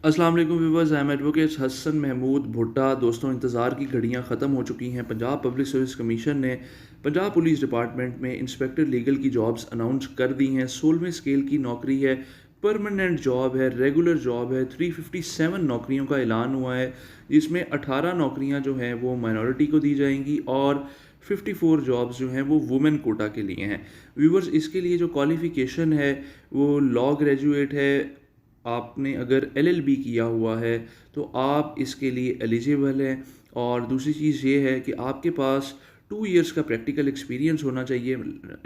अस्सलाम वालेकुम viewers, I am advocate Hasan Mahmood Bhutta. दोस्तों, इंतज़ार की घड़ियां ख़त्म हो चुकी हैं। पंजाब पब्लिक सर्विस कमीशन ने पंजाब पुलिस डिपार्टमेंट में इंस्पेक्टर लीगल की जॉब्स अनाउंस कर दी हैं। 16वें स्केल की नौकरी है, परमानेंट जॉब है, रेगुलर जॉब है। 357 नौकरियों का ऐलान हुआ है, जिसमें 18 नौकरियां जो हैं वो माइनॉरिटी को दी जाएंगी और 54 जॉब्स जो हैं वो वुमेन कोटा के लिए हैं। व्यूवर्स, इसके लिए जो क्वालिफ़िकेशन है वो लॉ ग्रेजुएट है। आपने अगर एलएलबी किया हुआ है तो आप इसके लिए एलिजिबल हैं। और दूसरी चीज़ ये है कि आपके पास 2 इयर्स का प्रैक्टिकल एक्सपीरियंस होना चाहिए।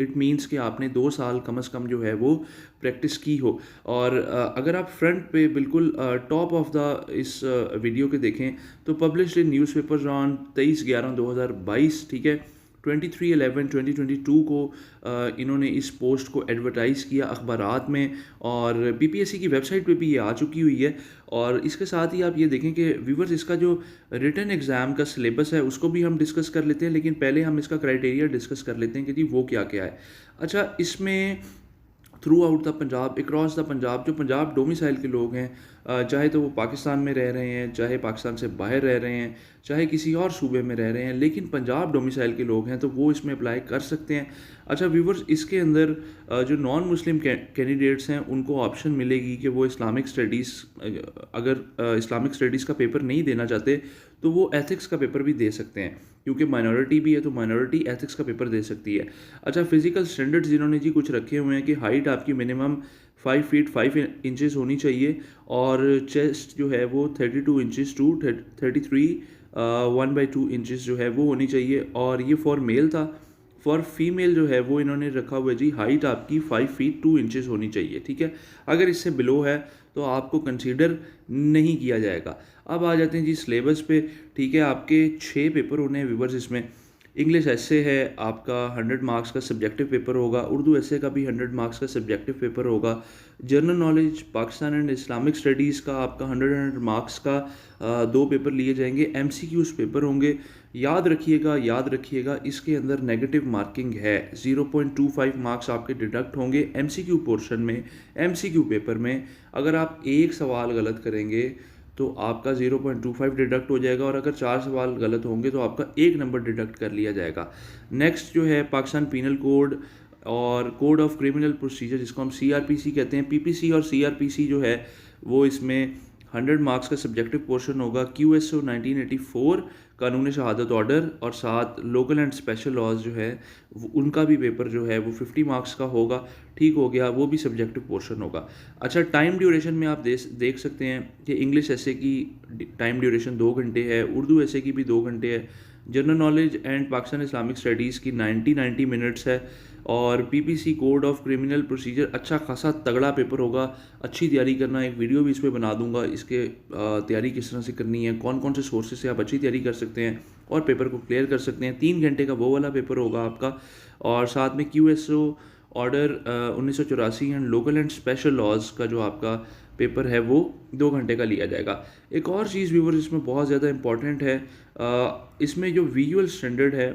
इट मींस कि आपने 2 साल कम से कम जो है वो प्रैक्टिस की हो। और अगर आप फ्रंट पे बिल्कुल टॉप ऑफ द इस वीडियो के देखें तो पब्लिश्ड इन न्यूज़पेपर्स ऑन 23/11/2022, ठीक है, 23/11/2022 को इन्होंने इस पोस्ट को एडवर्टाइज़ किया अखबारात में, और पीपीएससी की वेबसाइट पे भी ये आ चुकी हुई है। और इसके साथ ही आप ये देखें कि व्यूवर्स, इसका जो रिटन एग्ज़ाम का सिलेबस है उसको भी हम डिस्कस कर लेते हैं, लेकिन पहले हम इसका क्राइटेरिया डिस्कस कर लेते हैं कि जी वो क्या क्या है। अच्छा, इसमें through out the Punjab, across the Punjab, जो पंजाब डोमिसाइल के लोग हैं, चाहे तो वो पाकिस्तान में रह रहे हैं, चाहे पाकिस्तान से बाहर रह रहे हैं, चाहे किसी और सूबे में रह रहे हैं, लेकिन पंजाब डोमिसाइल के लोग हैं तो वो इसमें अप्लाई कर सकते हैं। अच्छा व्यूवर्स, इसके अंदर जो नॉन मुस्लिम कैंडिडेट्स हैं उनको ऑप्शन मिलेगी कि वो इस्लामिक स्टडीज़, अगर इस्लामिक स्टडीज़ का पेपर नहीं देना चाहते तो वो एथिक्स का पेपर भी दे सकते हैं, क्योंकि माइनॉरिटी भी है तो माइनॉरिटी एथिक्स का पेपर दे सकती है। अच्छा, फिजिकल स्टैंडर्ड्स इन्होंने जी कुछ रखे हुए हैं कि हाइट आपकी मिनिमम 5 फीट 5 इंचेस होनी चाहिए, और चेस्ट जो है वो 32 इंचेस टू 33 1/2 इंचेस जो है वो होनी चाहिए। और ये फॉर मेल था। फॉर फीमेल जो है वो इन्होंने रखा हुआ है जी, हाइट आपकी 5 फीट 2 इंचेस होनी चाहिए, ठीक है। अगर इससे बिलो है तो आपको कंसीडर नहीं किया जाएगा। अब आ जाते हैं जी सिलेबस पे, ठीक है। आपके 6 पेपर होने हैं व्यूवर्स इसमें। इंग्लिश ऐसे है आपका 100 मार्क्स का सब्जेक्टिव पेपर होगा, उर्दू ऐसे का भी 100 मार्क्स का सब्जेक्टिव पेपर होगा। General knowledge, Pakistan and Islamic studies का आपका 100 मार्क्स का 2 पेपर लिए जाएंगे। एमसीक्यूज पेपर होंगे। याद रखिएगा इसके अंदर नेगेटिव मार्किंग है। 0.25 मार्क्स आपके डिडक्ट होंगे एमसीक्यू पोर्शन में। एमसीक्यू पेपर में अगर आप एक सवाल गलत करेंगे तो आपका 0.25 डिडक्ट हो जाएगा, और अगर 4 सवाल गलत होंगे तो आपका 1 नंबर डिडक्ट कर लिया जाएगा। नेक्स्ट जो है पाकिस्तान पीनल कोड और कोड ऑफ क्रिमिनल प्रोसीजर, जिसको हम सीआरपीसी कहते हैं। पीपीसी और सीआरपीसी जो है वो इसमें 100 मार्क्स का सब्जेक्टिव पोर्शन होगा। क्यूएसओ 1984 कानून शहादत ऑर्डर, और साथ लोकल एंड स्पेशल लॉज जो है उनका भी पेपर जो है वो 50 मार्क्स का होगा। ठीक हो गया, वो भी सब्जेक्टिव पोर्शन होगा। अच्छा, टाइम ड्यूरेशन में आप देख सकते हैं कि इंग्लिश ऐसे की टाइम ड्यूरेशन 2 घंटे है, उर्दू ऐसे की भी 2 घंटे है, general knowledge and Pakistan Islamic studies की 90 मिनट्स है, और PPC code of criminal procedure अच्छा खासा तगड़ा पेपर होगा। अच्छी तैयारी करना, एक वीडियो भी इस पर बना दूंगा इसके तैयारी किस तरह से करनी है, कौन कौन से सोर्सेज से आप अच्छी तैयारी कर सकते हैं और पेपर को क्लियर कर सकते हैं। 3 घंटे का वो वाला पेपर होगा आपका। और साथ में QSO order 1984 and local and special laws का जो आपका पेपर है वो 2 घंटे का लिया जाएगा। एक और चीज़ व्यूवर इसमें बहुत ज़्यादा इंपॉर्टेंट है, इसमें जो विजुअल स्टैंडर्ड है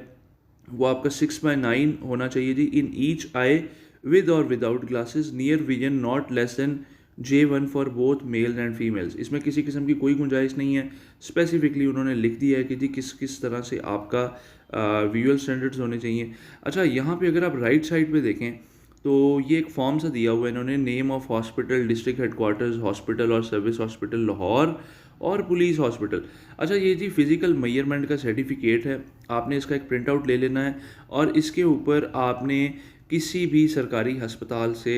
वो आपका 6/9 होना चाहिए जी, इन ईच आई विद और without glasses, near vision not less than J1 for both male and females. इसमें किसी किस्म की कोई गुंजाइश नहीं है। स्पेसिफिकली उन्होंने लिख दिया है कि जी किस किस तरह से आपका विजुअल स्टैंडर्ड्स होने चाहिए। अच्छा, यहाँ पे अगर आप राइट साइड पे देखें तो ये एक फॉर्म सा दिया हुआ है इन्होंने, name of hospital, district headquarters hospital और सर्विस हॉस्पिटल लाहौर और पुलिस हॉस्पिटल। अच्छा, ये जी फिज़िकल मेजरमेंट का सर्टिफिकेट है, आपने इसका एक प्रिंट आउट ले लेना है, और इसके ऊपर आपने किसी भी सरकारी अस्पताल से,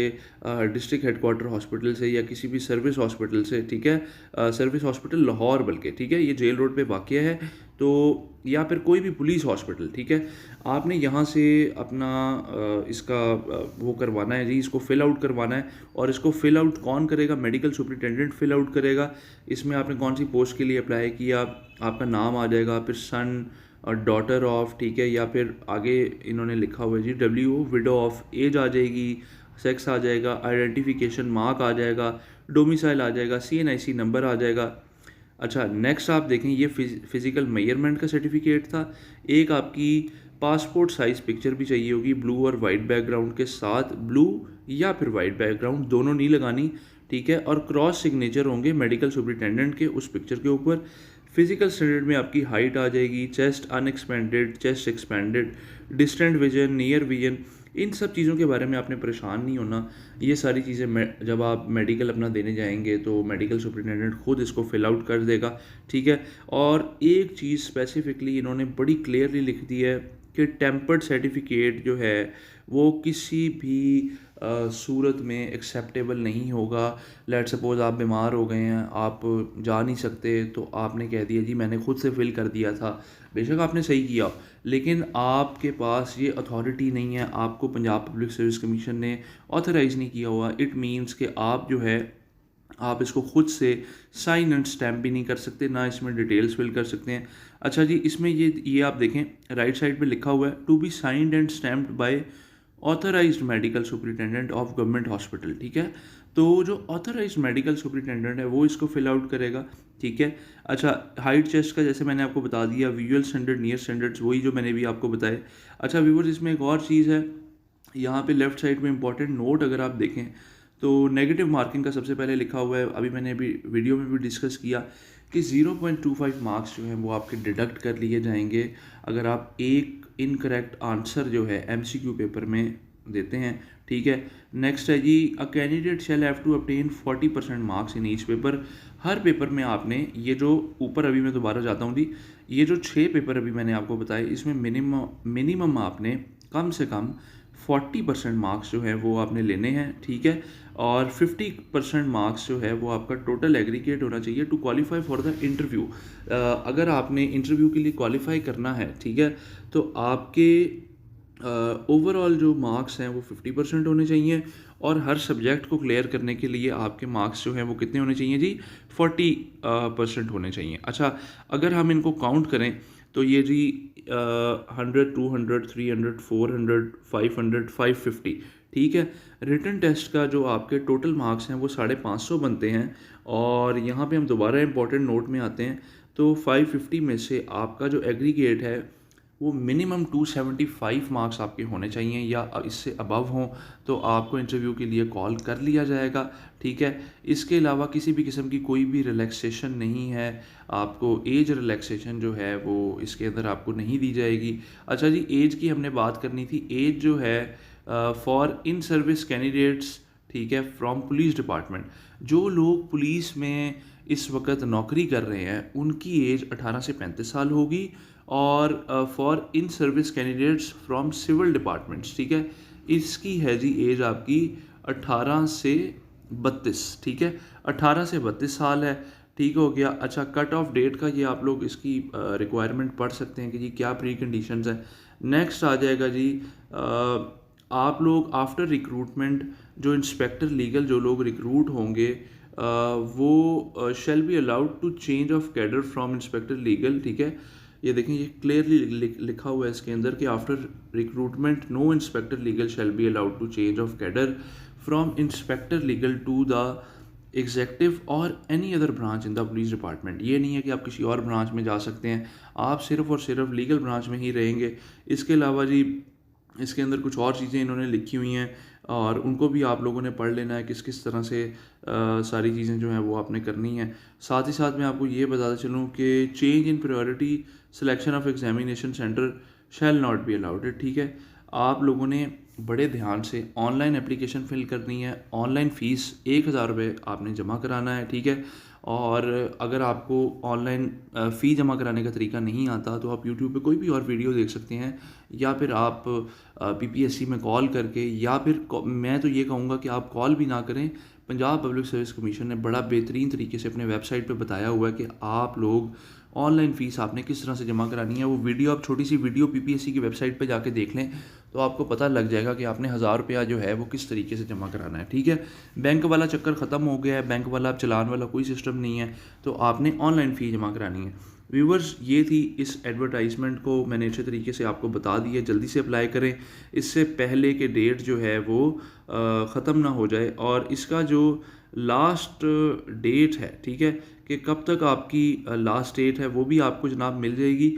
डिस्ट्रिक्ट हेडक्वार्टर हॉस्पिटल से, या किसी भी सर्विस हॉस्पिटल से, ठीक है, सर्विस हॉस्पिटल लाहौर बल्कि, ठीक है, ये जेल रोड पे वाक़ है, तो या फिर कोई भी पुलिस हॉस्पिटल, ठीक है, आपने यहाँ से अपना इसका वो करवाना है जी, इसको फिल आउट करवाना है। और इसको फिल आउट कौन करेगा? मेडिकल सुपरिटेंडेंट फिल आउट करेगा। इसमें आपने कौन सी पोस्ट के लिए अप्लाई किया, आपका नाम आ जाएगा, फिर सन और डॉटर ऑफ, ठीक है, या फिर आगे इन्होंने लिखा हुआ है G W, widow of, age आ जाएगी, सेक्स आ जाएगा, आइडेंटिफिकेशन मार्क आ जाएगा, डोमिसाइल आ जाएगा, CNIC नंबर आ जाएगा। अच्छा, नेक्स्ट आप देखें, ये फिज़िकल मेजरमेंट का सर्टिफिकेट था। एक आपकी पासपोर्ट साइज़ पिक्चर भी चाहिए होगी, ब्लू और वाइट बैकग्राउंड के साथ, ब्लू या फिर वाइट बैकग्राउंड, दोनों नहीं लगानी, ठीक है, और क्रॉस सिग्नेचर होंगे मेडिकल सुपरिटेंडेंट के उस पिक्चर के ऊपर। फिजिकल स्टैंडर्ड में आपकी हाइट आ जाएगी, chest unexpanded, chest expanded, distant vision, near vision, इन सब चीज़ों के बारे में आपने परेशान नहीं होना। ये सारी चीज़ें जब आप मेडिकल अपना देने जाएंगे तो मेडिकल सुपरिटेंडेंट खुद इसको फिल आउट कर देगा, ठीक है। और एक चीज़ स्पेसिफिकली इन्होंने बड़ी क्लियरली लिख दी है कि टेम्पर्ड सर्टिफिकेट जो है वो किसी भी सूरत में एक्सेप्टेबल नहीं होगा। लेट सपोज़ आप बीमार हो गए हैं, आप जा नहीं सकते, तो आपने कह दिया जी मैंने खुद से फिल कर दिया था, बेशक आपने सही किया, लेकिन आपके पास ये अथॉरिटी नहीं है, आपको पंजाब पब्लिक सर्विस कमीशन ने ऑथराइज़ नहीं किया हुआ। इट मीन्स कि आप जो है आप इसको खुद से साइन एंड स्टैम्प भी नहीं कर सकते, ना इसमें डिटेल्स फिल कर सकते हैं। अच्छा जी, इसमें ये आप देखें राइट साइड पे लिखा हुआ है to be signed and stamped by authorised medical superintendent of government hospital, ठीक है। तो जो ऑथराइज्ड मेडिकल सुपरिटेंडेंट है वो इसको फिल आउट करेगा, ठीक है। अच्छा, हाइट चेस्ट का जैसे मैंने आपको बता दिया, विजुअल स्टैंडर्ड, नियर स्टैंडर्ड्स वही जो मैंने भी आपको बताए। अच्छा व्यूअर्स, इसमें एक और चीज़ है, यहाँ पे लेफ्ट साइड में इंपॉर्टेंट नोट अगर आप देखें तो नेगेटिव मार्किंग का सबसे पहले लिखा हुआ है, अभी मैंने अभी वीडियो में भी डिस्कस किया कि 0.25 मार्क्स जो हैं वो आपके डिडक्ट कर लिए जाएंगे अगर आप एक इनकरेक्ट आंसर जो है एमसीक्यू पेपर में देते हैं, ठीक है। नेक्स्ट है जी, a candidate shall have to obtain 40% marks in each paper. हर पेपर में आपने ये जो ऊपर, अभी मैं दोबारा जाता हूँ जी, ये जो 6 पेपर अभी मैंने आपको बताए इसमें मिनिमम आपने कम से कम 40% मार्क्स जो है वो आपने लेने हैं, ठीक है। और 50% मार्क्स जो है वो आपका टोटल एग्रीगेट होना चाहिए to qualify for the interview. अगर आपने इंटरव्यू के लिए क्वालिफाई करना है, ठीक है, तो आपके ओवरऑल जो मार्क्स हैं वो 50% होने चाहिए, और हर सब्जेक्ट को क्लियर करने के लिए आपके मार्क्स जो हैं वो कितने होने चाहिए जी, 40% होने चाहिए। अच्छा, अगर हम इनको काउंट करें तो ये जी 100, 200, 300, 400, 500, 550, ठीक है। रिटन टेस्ट का जो आपके टोटल मार्क्स हैं वो 550 बनते हैं, और यहाँ पे हम दोबारा इंपॉर्टेंट नोट में आते हैं तो 550 में से आपका जो एग्रीगेट है वो मिनिमम 275 मार्क्स आपके होने चाहिए या इससे अबव हों तो आपको इंटरव्यू के लिए कॉल कर लिया जाएगा, ठीक है। इसके अलावा किसी भी किस्म की कोई भी रिलैक्सेशन नहीं है, आपको एज रिलैक्सेशन जो है वो इसके अंदर आपको नहीं दी जाएगी। अच्छा जी, एज की हमने बात करनी थी। एज जो है फॉर इन सर्विस कैंडिडेट्स, ठीक है, फ्रॉम पुलिस डिपार्टमेंट, जो लोग पुलिस में इस वक्त नौकरी कर रहे हैं उनकी एज 18 से 35 साल होगी, और for in service candidates from civil departments, ठीक है, इसकी है जी एज आपकी 18 से 32, ठीक है, 18 से 32 साल है, ठीक हो गया। अच्छा, कट ऑफ डेट का ये आप लोग इसकी रिक्वायरमेंट पढ़ सकते हैं कि जी क्या प्री कंडीशंस है। नेक्स्ट आ जाएगा जी, आप लोग आफ्टर रिक्रूटमेंट जो इंस्पेक्टर लीगल जो लोग रिक्रूट होंगे वो shall be allowed to change of cadre from inspector legal, ठीक है। ये देखें, ये क्लियरली लिखा हुआ है इसके अंदर कि after recruitment no inspector legal shall be allowed to change of cadre from inspector legal to the executive और any other branch in the police department. ये नहीं है कि आप किसी और ब्रांच में जा सकते हैं, आप सिर्फ और सिर्फ लीगल ब्रांच में ही रहेंगे। इसके अलावा जी इसके अंदर कुछ और चीज़ें इन्होंने लिखी हुई हैं और उनको भी आप लोगों ने पढ़ लेना है, किस किस तरह से सारी चीज़ें जो हैं वो आपने करनी है। साथ ही साथ मैं आपको ये बताता चलूँ कि change in priority selection of examination centre shall not be allowed, ठीक है। आप लोगों ने बड़े ध्यान से ऑनलाइन एप्लीकेशन फिल करनी है, ऑनलाइन फ़ीस 1000 रुपये आपने जमा कराना है, ठीक है। और अगर आपको ऑनलाइन फ़ी जमा कराने का तरीका नहीं आता तो आप यूट्यूब पे कोई भी और वीडियो देख सकते हैं, या फिर आप पीपीएससी में कॉल करके, या फिर मैं तो ये कहूँगा कि आप कॉल भी ना करें। पंजाब पब्लिक सर्विस कमीशन ने बड़ा बेहतरीन तरीके से अपने वेबसाइट पे बताया हुआ है कि आप लोग ऑनलाइन फ़ीस आपने किस तरह से जमा करानी है। वो वीडियो, आप छोटी सी वीडियो पीपीएससी की वेबसाइट पे जाके देख लें तो आपको पता लग जाएगा कि आपने 1000 रुपया जो है वो किस तरीके से जमा कराना है, ठीक है। बैंक वाला चक्कर ख़त्म हो गया है, बैंक वाला अब चलान वाला कोई सिस्टम नहीं है, तो आपने ऑनलाइन फ़ी जमा करानी है। व्यूवर्स, ये थी इस एडवर्टाइजमेंट को मैंने अच्छे तरीके से आपको बता दिया, जल्दी से अप्लाई करें इससे पहले कि डेट जो है वो ख़त्म ना हो जाए। और इसका जो लास्ट डेट है, ठीक है, कि कब तक आपकी लास्ट डेट है वो भी आपको जनाब मिल जाएगी।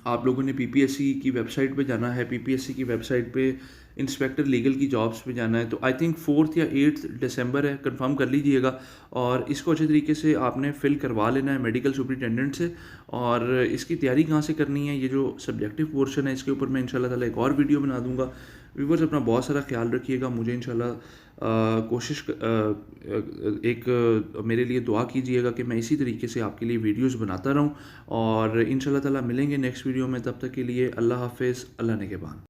आप लोगों ने पीपीएससी की वेबसाइट पे जाना है, पीपीएससी की वेबसाइट पे इंस्पेक्टर लीगल की जॉब्स पे जाना है, तो आई थिंक 4th या 8th दिसंबर है, कंफर्म कर लीजिएगा। और इसको अच्छे तरीके से आपने फ़िल करवा लेना है मेडिकल सुपरिटेंडेंट से। और इसकी तैयारी कहाँ से करनी है, ये जो सब्जेक्टिव पोर्शन है, इसके ऊपर मैं इंशाल्लाह ताला एक और वीडियो बना दूँगा। व्यूअर्स, अपना बहुत सारा ख्याल रखिएगा। मुझे इंशाल्लाह मेरे लिए दुआ कीजिएगा कि मैं इसी तरीके से आपके लिए वीडियोज़ बनाता रहूँ। और इंशाल्लाह ताला मिलेंगे नेक्स्ट वीडियो में, तब तक के लिए अल्लाह हाफ़िज़, अल्लाह निगहबान।